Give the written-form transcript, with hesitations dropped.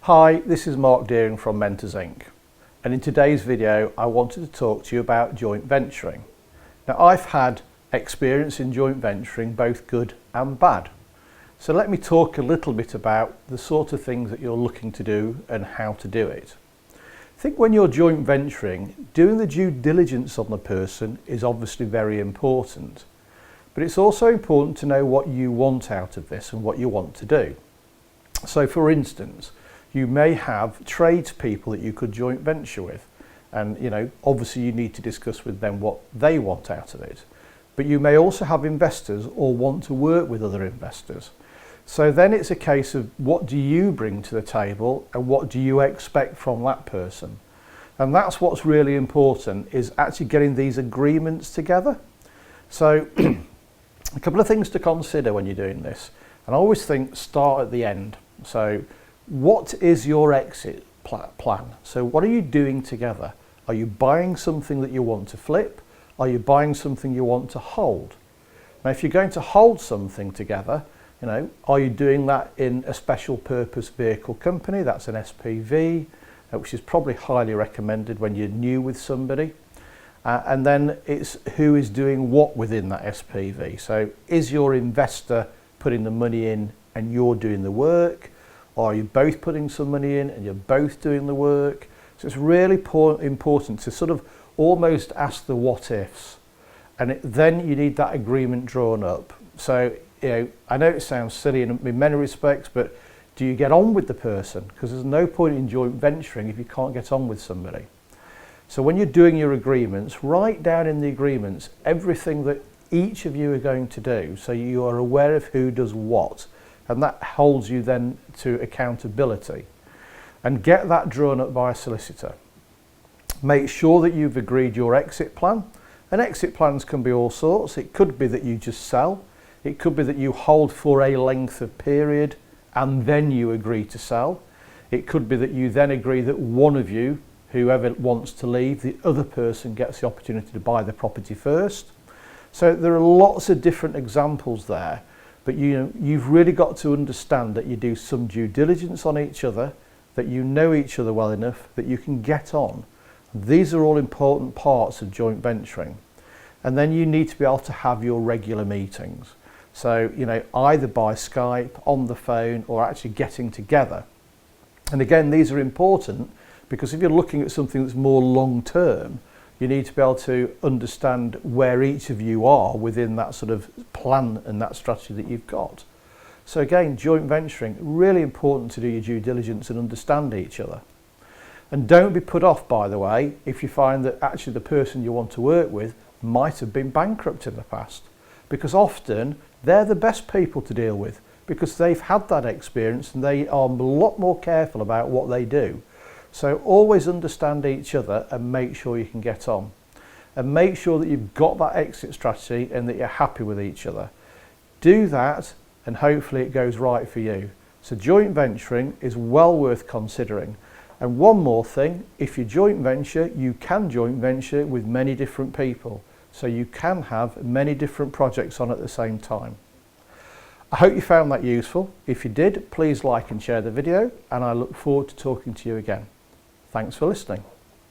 Hi, this is Mark Deering from Mentors Inc. And in today's video I wanted to talk to you about joint venturing. Now I've had experience in joint venturing, both good and bad. So let me talk a little bit about the sort of things that you're looking to do and how to do it. I think when you're joint venturing, doing the due diligence on the person is obviously very important. But it's also important to know what you want out of this and what you want to do. So for instance, you may have tradespeople that you could joint venture with, and obviously you need to discuss with them what they want out of it. But you may also have investors or want to work with other investors. So then it's a case of what do you bring to the table and what do you expect from that person? And that's what's really important, is actually getting these agreements together. So a couple of things to consider when you're doing this. And I always think start at the end. So what is your exit plan? So what are you doing together? Are you buying something that you want to flip? Are you buying something you want to hold? Now, if you're going to hold something together, are you doing that in a special purpose vehicle company? That's an SPV, which is probably highly recommended when you're new with somebody. And then it's who is doing what within that SPV. So is your investor putting the money in and you're doing the work? Or are you both putting some money in and you're both doing the work? So it's really important to sort of almost ask the what ifs. And then you need that agreement drawn up. So, I know it sounds silly in many respects, but do you get on with the person? Because there's no point in joint venturing if you can't get on with somebody. So when you're doing your agreements, write down in the agreements everything that each of you are going to do, so you are aware of who does what, and that holds you then to accountability. And get that drawn up by a solicitor. Make sure that you've agreed your exit plan. And exit plans can be all sorts. It could be that you just sell. It could be that you hold for a length of period and then you agree to sell. It could be that you then agree that one of you, whoever wants to leave, the other person gets the opportunity to buy the property first. So there are lots of different examples there, but you've really got to understand that you do some due diligence on each other, that you know each other well enough that you can get on. These are all important parts of joint venturing. And then you need to be able to have your regular meetings. So, either by Skype, on the phone, or actually getting together. And again, these are important because if you're looking at something that's more long term, you need to be able to understand where each of you are within that sort of plan and that strategy that you've got. So again, joint venturing, really important to do your due diligence and understand each other. And don't be put off, by the way, if you find that actually the person you want to work with might have been bankrupt in the past. Because often they're the best people to deal with because they've had that experience and they are a lot more careful about what they do. So always understand each other and make sure you can get on. And make sure that you've got that exit strategy and that you're happy with each other. Do that and hopefully it goes right for you. So joint venturing is well worth considering. And one more thing, if you joint venture, you can joint venture with many different people. So you can have many different projects on at the same time. I hope you found that useful. If you did, please like and share the video, and I look forward to talking to you again. Thanks for listening.